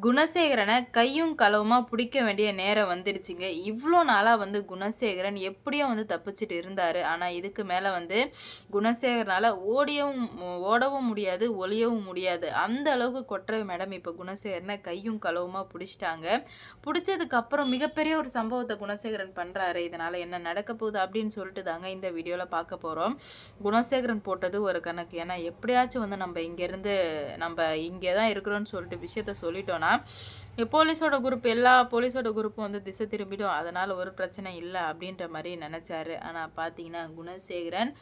குணசேகரனை கையும் களவுமா பிடிக்க வேண்டிய நேரம் வந்துடுச்சுங்க. இவ்வளோ நாளாக வந்து குணசேகரன் எப்படியோ வந்து தப்பிச்சுட்டு இருந்தார். ஆனால் இதுக்கு மேலே வந்து குணசேகரனால் ஓடவும் முடியாது, ஒளியவும் முடியாது. அந்த அளவுக்கு கொற்றை மேடம் இப்போ குணசேகரனை கையும் களவுமா பிடிச்சிட்டாங்க. பிடிச்சதுக்கப்புறம் மிகப்பெரிய ஒரு சம்பவத்தை குணசேகரன் பண்ணுறாரு. இதனால் என்ன நடக்க போகுது அப்படின்னு சொல்லிட்டு தாங்க இந்த வீடியோவில் பார்க்க போகிறோம். குணசேகரன் போட்டது ஒரு கணக்கு. ஏன்னா எப்படியாச்சும் வந்து நம்ம இங்கே தான் இருக்கிறோன்னு சொல்லிட்டு விஷயத்த சொல்லிட்டோன்னா எல்லா போலீஸோட குரூப்பும் வந்து திசை திரும்பிடும். அதனால ஒரு பிரச்சனை இல்லை அப்படின்ற மாதிரி நினைச்சாரு. ஆனால் பார்த்தீங்கன்னா குணசேகரன்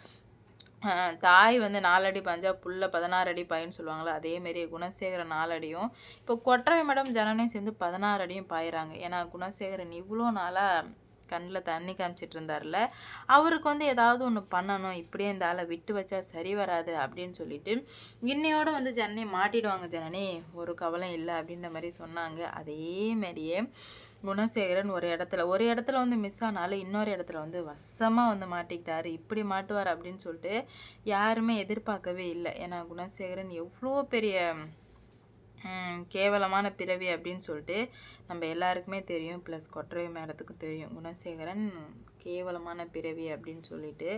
தாய் வந்து 4 அடி பாஞ்சா புள்ள 16 அடி பாயின்னு சொல்லுவாங்களா, அதே மாரி குணசேகரன் 4 அடியும் இப்போ கொற்றவை மேடம் ஜனனையும் சேர்ந்து 16 அடியும் பாயிறாங்க. ஏன்னா குணசேகரன் இவ்வளோ நாளாக கண்ணில் தண்ணி காமிச்சிட்டு இருந்தார்ல, அவருக்கு வந்து ஏதாவது ஒன்று பண்ணணும், இப்படியே இந்த ஆளை விட்டு வச்சா சரி வராது அப்படின்னு சொல்லிட்டு இன்னையோட வந்து ஜனனி மாட்டிடுவாங்க ஜனனி, ஒரு கவலையும் இல்லை அப்படின்ற மாதிரி சொன்னாங்க. அதே மாதிரியே குணசேகரன் ஒரு இடத்துல வந்து மிஸ் ஆனாலும் இன்னொரு இடத்துல வந்து வசமாக வந்து மாட்டிக்கிட்டாரு. இப்படி மாட்டுவார் அப்படின்னு சொல்லிட்டு யாருமே எதிர்பார்க்கவே இல்லை. ஏன்னா குணசேகரன் எவ்வளோ பெரிய கேவலமான பிறவி அப்படின்னு சொல்லிட்டு நம்ம எல்லாருக்குமே தெரியும். ப்ளஸ் கொற்றவை மேடத்துக்கும் தெரியும் குணசேகரன் கேவலமான பிறவி அப்படின்னு சொல்லிட்டு.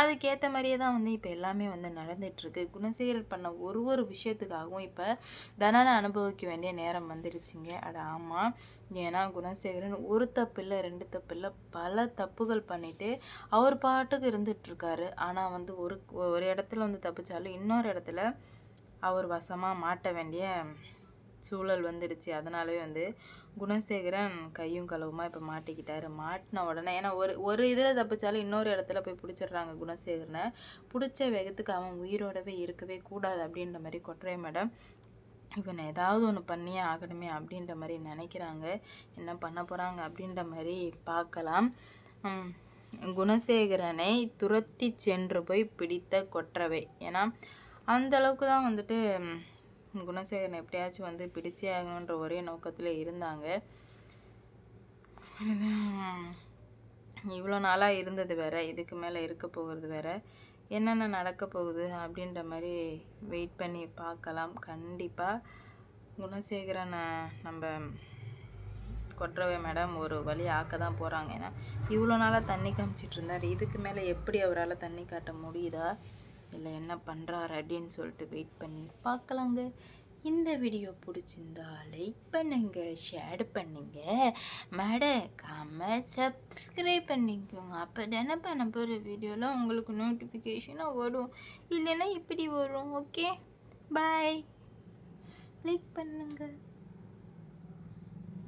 அதுக்கேற்ற மாதிரியே தான் வந்து இப்போ எல்லாமே வந்து நடந்துகிட்ருக்கு. குணசேகரன் பண்ண ஒரு விஷயத்துக்காகவும் இப்போ தண்டனை அனுபவிக்க வேண்டிய நேரம் வந்துடுச்சுங்க. அட ஆமாம். ஏன்னா குணசேகரன் ஒரு தப்பு இல்லை, 2 தப்பு இல்லை, பல தப்புகள் பண்ணிவிட்டு அவர் பாட்டுக்கு இருந்துகிட்ருக்காரு. ஆனால் வந்து ஒரு இடத்துல வந்து தப்பிச்சாலும் இன்னொரு இடத்துல அவர் வசமாக மாட்ட வேண்டிய சூழல் வந்துடுச்சு. அதனாலவே வந்து குணசேகரன் கையும் களவுமா இப்போ மாட்டிக்கிட்டாரு. மாட்டின உடனே ஏன்னா ஒரு இதில் தப்பிச்சாலும் இன்னொரு இடத்துல போய் பிடிச்சிடுறாங்க குணசேகரனை. பிடிச்ச வேகத்துக்கு அவன் உயிரோடவே இருக்கவே கூடாது அப்படின்ற மாதிரி கொற்றை மேடம் இவனை ஏதாவது ஒன்று பண்ணியே ஆகணுமே அப்படின்ற மாதிரி நினைக்கிறாங்க. என்ன பண்ண போகிறாங்க அப்படின்ற மாதிரி பார்க்கலாம். குணசேகரனை துரத்தி சென்று போய் பிடித்த கொற்றவை. ஏன்னா அந்த அளவுக்கு தான் வந்துட்டு குணசேகரன் எப்படியாச்சும் வந்து பிடிச்சே ஆகணுன்ற ஒரே நோக்கத்தில் இருந்தாங்க. இவ்வளோ நாளாக இருந்தது வேற, இதுக்கு மேலே இருக்க போகிறது வேற. என்னென்ன நடக்க போகுது அப்படின்ற மாதிரி வெயிட் பண்ணி பார்க்கலாம். கண்டிப்பாக குணசேகரனை நம்ம கொற்றவை மேடம் ஒரு வழி ஆக்க தான் போகிறாங்க. ஏன்னா இவ்வளோ நாளாக தண்ணி காமிச்சிட்டு இருந்தார். இதுக்கு மேலே எப்படி அவரால் தண்ணி காட்ட முடியுதா, இல்லை என்ன பண்ணுறாரு அப்படின்னு சொல்லிட்டு வெயிட் பண்ணி பார்க்கலாங்க. இந்த வீடியோ பிடிச்சிருந்தா லைக் பண்ணுங்க, ஷேர் பண்ணுங்க, மறக்காம சப்ஸ்கிரைப் பண்ணிக்கோங்க. அப்போ தானே பண்ண போகிற வீடியோலாம் உங்களுக்கு நோட்டிஃபிகேஷனாக வரும். இல்லைன்னா இப்படி வரும். ஓகே, பாய். லைக் பண்ணுங்க.